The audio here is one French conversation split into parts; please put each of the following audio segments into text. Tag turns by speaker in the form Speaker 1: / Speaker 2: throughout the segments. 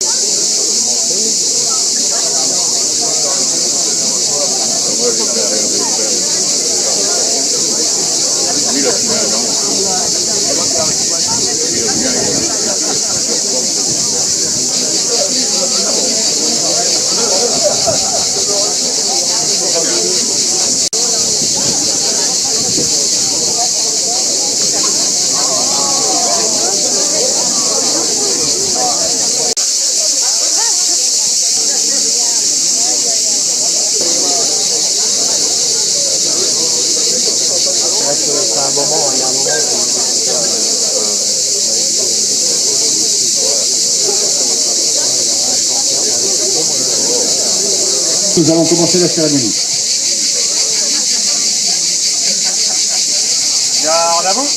Speaker 1: C'est un moment, il y a un moment
Speaker 2: Nous allons commencer la cérémonie.
Speaker 1: Bien, en avant.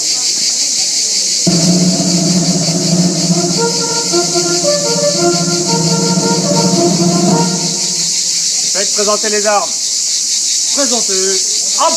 Speaker 1: Faites présenter les armes. Présentez. Hop.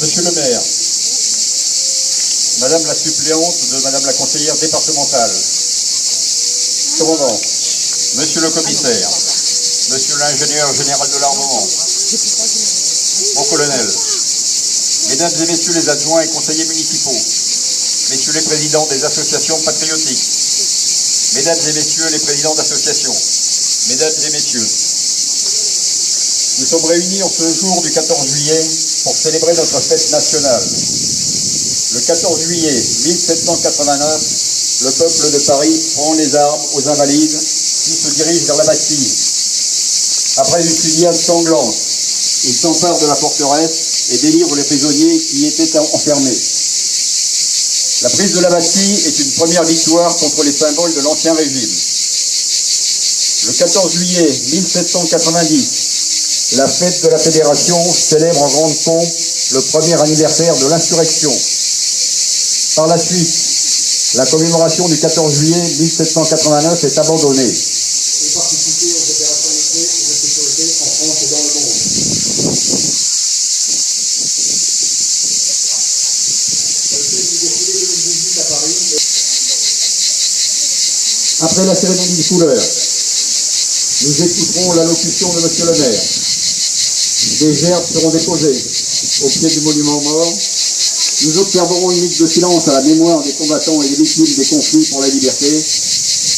Speaker 2: Monsieur le maire, Madame la suppléante de Madame la conseillère départementale, commandant, Monsieur le commissaire, Monsieur l'ingénieur général de l'armement, mon colonel, Mesdames et Messieurs les adjoints et conseillers municipaux, Messieurs les présidents des associations patriotiques, Mesdames et Messieurs les présidents d'associations, Mesdames et Messieurs, nous sommes réunis en ce jour du 14 juillet pour célébrer notre fête nationale. Le 14 juillet 1789, le peuple de Paris prend les armes aux Invalides, puis se dirige vers la Bastille. Après une fusillade sanglante, il s'empare de la forteresse et délivre les prisonniers qui y étaient enfermés. La prise de la Bastille est une première victoire contre les symboles de l'Ancien Régime. Le 14 juillet 1790, la fête de la Fédération célèbre en grande pompe le premier anniversaire de l'insurrection. Par la suite, la commémoration du 14 juillet 1789 est abandonnée. Et participer aux opérations de paix et de sécurité en France et dans le monde. Le thème du défilé 2018 à Paris. Après la cérémonie des couleurs, nous écouterons l'allocution de Monsieur le maire. Des gerbes seront déposées au pied du monument aux morts. Nous observerons une minute de silence à la mémoire des combattants et des victimes des conflits pour la liberté.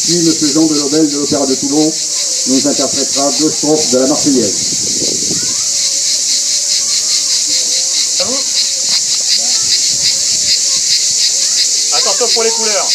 Speaker 2: Puis M. Jean de Lobel de l'Opéra de Toulon nous interprétera 2 strophes de la Marseillaise.
Speaker 1: À vous. Attention pour les couleurs.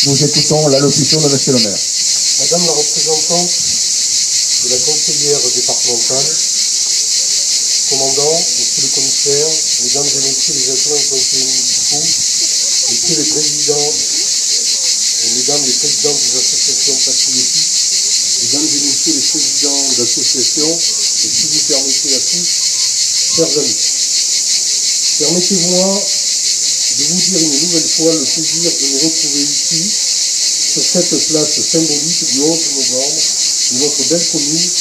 Speaker 2: Nous écoutons l'allocution de Monsieur le maire.
Speaker 3: Madame la représentante de la conseillère départementale, commandant, monsieur le commissaire, mesdames et messieurs les adjoints et conseillers municipaux, messieurs les présidents et mesdames les présidents des associations patriotiques, mesdames et messieurs les présidents d'associations, et si vous permettez à tous, chers amis, permettez-moi de vous dire une nouvelle fois le plaisir de nous retrouver ici, sur cette place symbolique du 11 novembre, de notre belle commune,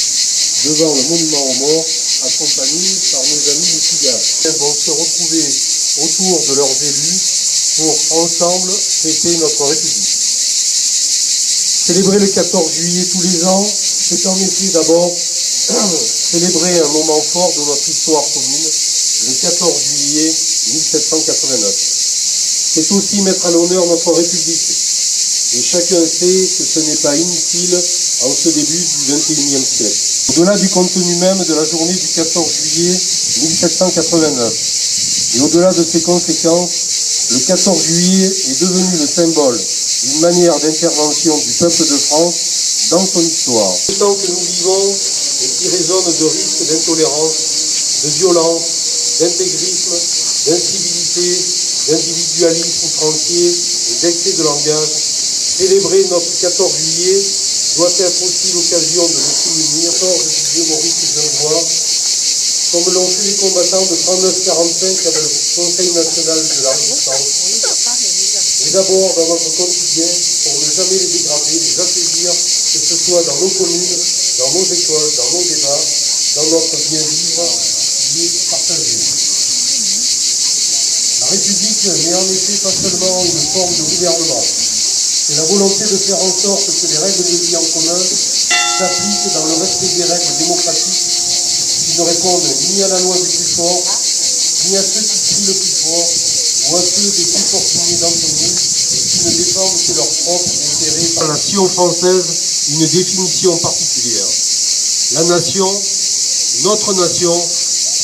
Speaker 3: devant le monument aux morts, accompagnés par nos amis les Cigales. Ils vont se retrouver autour de leurs élus pour ensemble fêter notre République. Célébrer le 14 juillet tous les ans, c'est en effet d'abord célébrer un moment fort de notre histoire commune, le 14 juillet 1789. C'est aussi mettre à l'honneur notre République. Et chacun sait que ce n'est pas inutile en ce début du XXIe siècle. Au-delà du contenu même de la journée du 14 juillet 1789, et au-delà de ses conséquences, le 14 juillet est devenu le symbole d'une manière d'intervention du peuple de France dans son histoire. Le temps que nous vivons et qui résonne de risques d'intolérance, de violence, d'intégrisme, d'incivilité, d'individualisme outrancier et d'excès de langage, célébrer notre 14 juillet doit être aussi l'occasion de nous souvenir, disait Maurice Genevoix, comme l'ont fait les combattants de 39-45 avec le Conseil national de la Résistance. Et d'abord dans notre quotidien, pour ne jamais les dégrader, les affaiblir, que ce soit dans nos communes, dans nos écoles, dans nos débats, dans notre bien-vivre qui est partagé. La République n'est en effet pas seulement une forme de gouvernement. C'est la volonté de faire en sorte que les règles de vie en commun s'appliquent dans le respect des règles démocratiques qui ne répondent ni à la loi du plus fort, ni à ceux qui crient le plus fort, ou à ceux des plus fortunés d'entre nous qui ne défendent que leur propre intérêt. Par la nation française, une définition particulière. La nation, notre nation,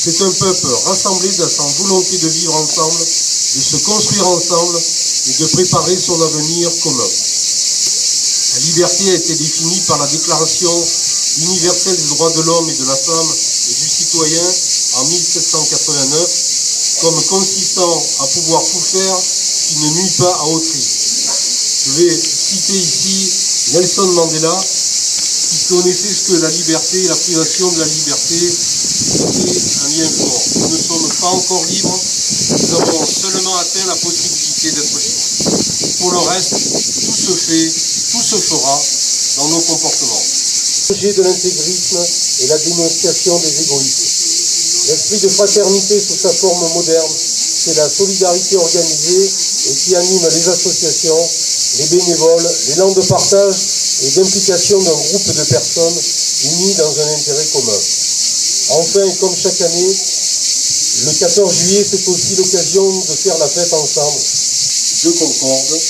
Speaker 3: c'est un peuple rassemblé dans sa volonté de vivre ensemble, de se construire ensemble et de préparer son avenir commun. La liberté a été définie par la Déclaration universelle des droits de l'homme et de la femme et du citoyen en 1789 comme consistant à pouvoir tout faire qui ne nuit pas à autrui. Je vais citer ici Nelson Mandela, qui connaissait ce que la liberté et la privation de la liberté était un lien fort. Nous ne sommes pas encore libres, nous avons seulement atteint la possibilité d'être libres. Pour le reste, tout se fait, tout se fera dans nos comportements. Le projet de l'intégrisme et la dénonciation des égoïsmes. L'esprit de fraternité sous sa forme moderne, c'est la solidarité organisée et qui anime les associations, les bénévoles, l'élan de partage et d'implication d'un groupe de personnes unies dans un intérêt commun. Enfin, et comme chaque année, le 14 juillet, c'est aussi l'occasion de faire la fête ensemble. Je concorde.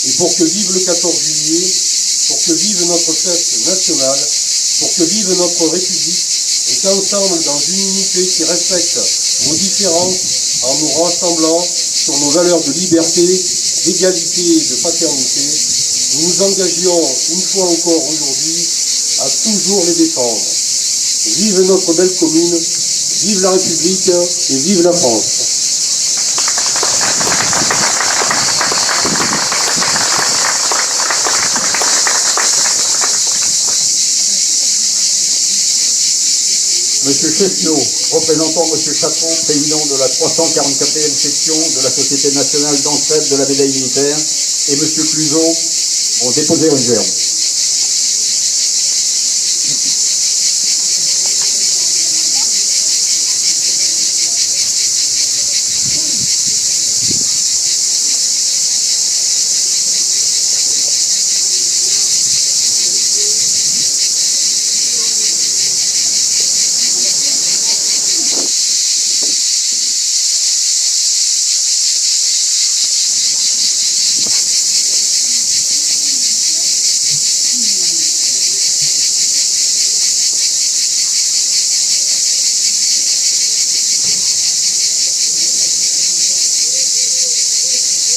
Speaker 3: Et pour que vive le 14 juillet, pour que vive notre fête nationale, pour que vive notre République, et qu'ensemble, dans une unité qui respecte nos différences, en nous rassemblant sur nos valeurs de liberté, d'égalité et de fraternité, nous nous engagions une fois encore aujourd'hui à toujours les défendre. Vive notre belle commune, vive la République et vive la France.
Speaker 2: Monsieur Chesneau, représentant Monsieur Chatron, président de la 344e section de la Société nationale d'entraide de la médaille militaire, et Monsieur Cluzot vont déposer une gerbe.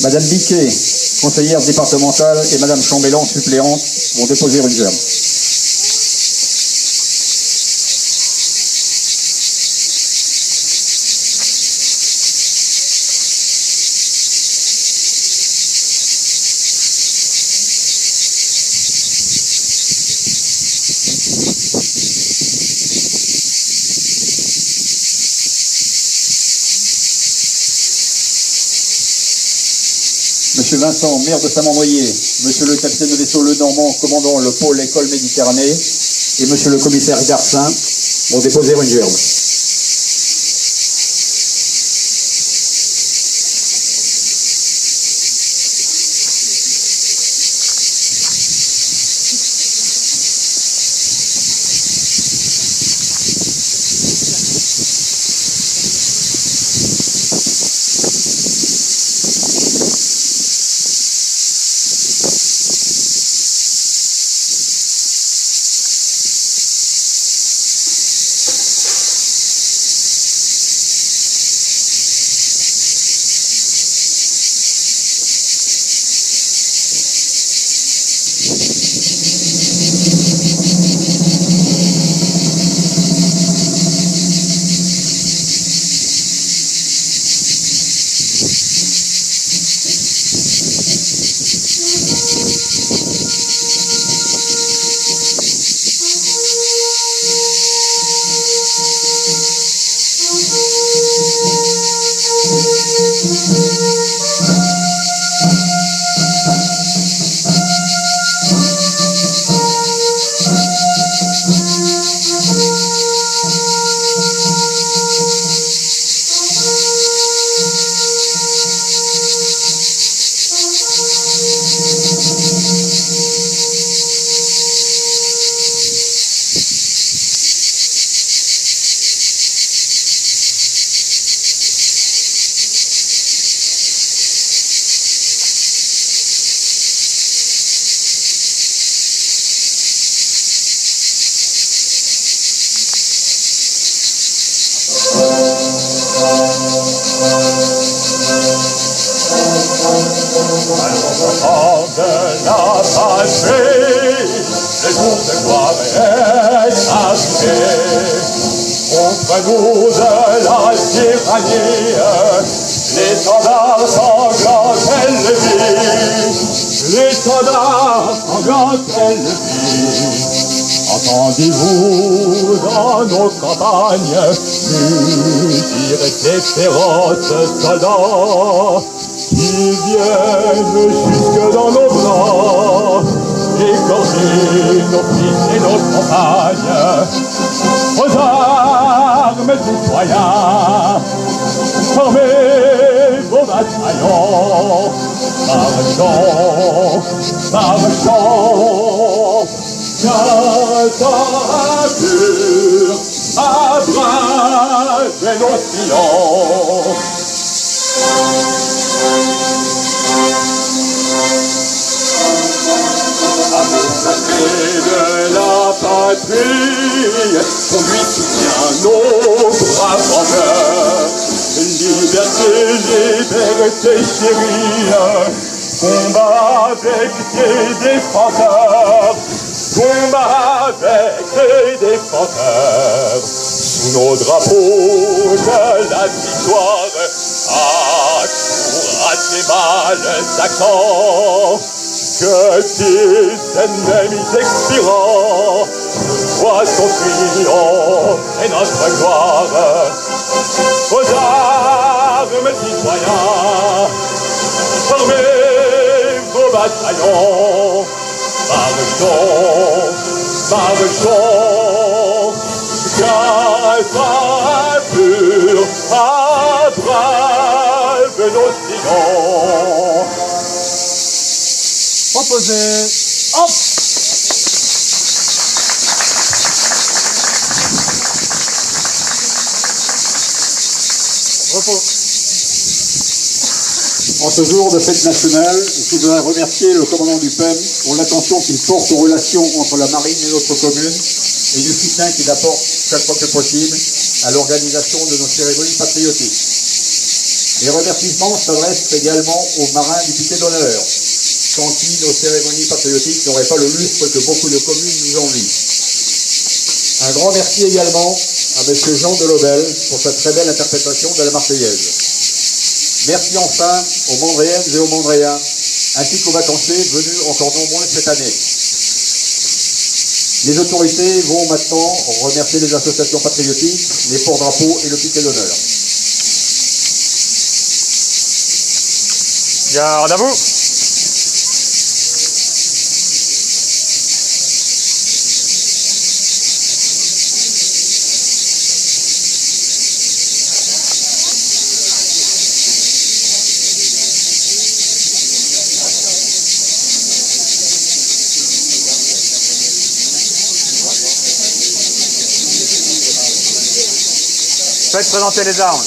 Speaker 2: Madame Biquet, conseillère départementale, et Madame Chambellan, suppléante, vont déposer une gerbe. Monsieur Vincent, maire de Saint-Mandrier, Monsieur le capitaine de vaisseau Le Normand, commandant le pôle École Méditerranée, et Monsieur le commissaire Garcin vont déposer une gerbe.
Speaker 4: De la patrie, le jour de gloire est arrivé. Contre nous de la tyrannie, l'étendard sanglant élevée. L'étendard sanglant élevée. Entendez-vous dans nos campagnes mugir ces féroces soldats qui viennent jusque dans nos bras, égorger nos fils et nos compagnes. Aux armes, citoyens, formez vos bataillons, marchons, marchons, qu'un pur à braver nos sillons. De la patrie, qu'on lui soutient nos braves vendeurs. Liberté, liberté chérie, combat avec tes défenseurs, combat avec tes défenseurs. Sous nos drapeaux de la victoire, à tes mâles accents. Que tes ennemis expirants voient son triomphe et notre gloire. Aux armes, citoyens, formez vos bataillons. Marchons, marchons, qu'un vent pur abreuve nos sillons.
Speaker 1: Reposez. Hop. Repos.
Speaker 2: En ce jour de fête nationale, je voudrais remercier le commandant du PEM pour l'attention qu'il porte aux relations entre la marine et notre commune et du soutien qu'il apporte chaque fois que possible à l'organisation de nos cérémonies patriotiques. Les remerciements s'adressent également aux marins du piquet d'honneur, sans qui nos cérémonies patriotiques n'auraient pas le lustre que beaucoup de communes nous envient. Un grand merci également à M. Jean Delobel pour sa très belle interprétation de la Marseillaise. Merci enfin aux Mandréennes et aux Mandréens, ainsi qu'aux vacanciers venus encore nombreux cette année. Les autorités vont maintenant remercier les associations patriotiques, les porte-drapeaux et le piquet d'honneur.
Speaker 1: Garde à vous. Faites présenter les armes.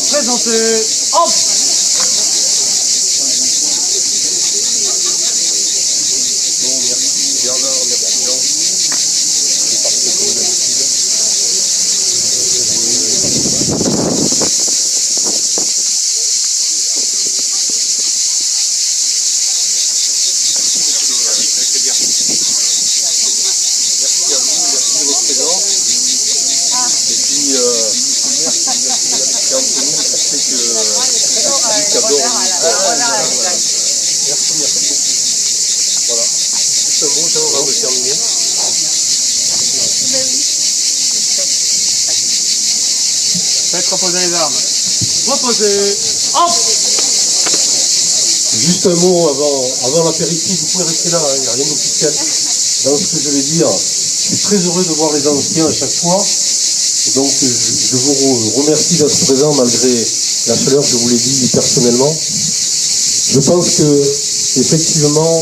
Speaker 1: Présentez. Hop. Faites reposer les armes. Reposez. Hop.
Speaker 3: Juste un mot avant l'apéritif, vous pouvez rester là, il n'y a rien d'officiel. Dans ce que je vais dire, je suis très heureux de voir les anciens à chaque fois. Et donc je vous remercie d'être présent malgré la chaleur, je vous l'ai dit personnellement. Je pense que effectivement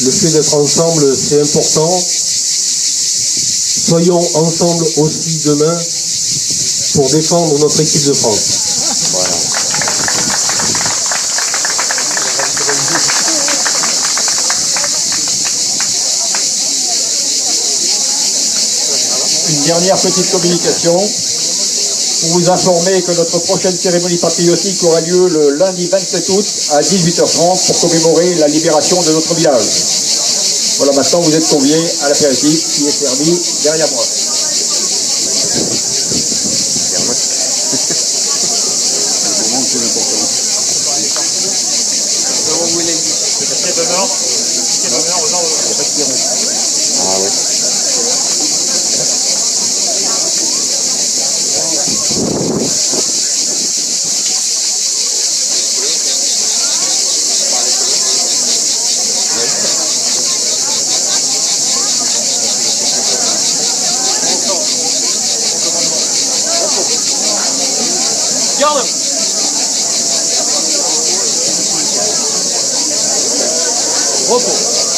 Speaker 3: le fait d'être ensemble c'est important. Soyons ensemble aussi demain pour défendre notre équipe de France. Voilà.
Speaker 2: Une dernière petite communication pour vous informer que notre prochaine cérémonie patriotique aura lieu le lundi 27 août à 18h30 pour commémorer la libération de notre village. Voilà, maintenant vous êtes conviés à l'apéritif qui est servi derrière moi.
Speaker 1: Ah oui.
Speaker 4: Garde.
Speaker 1: Repos.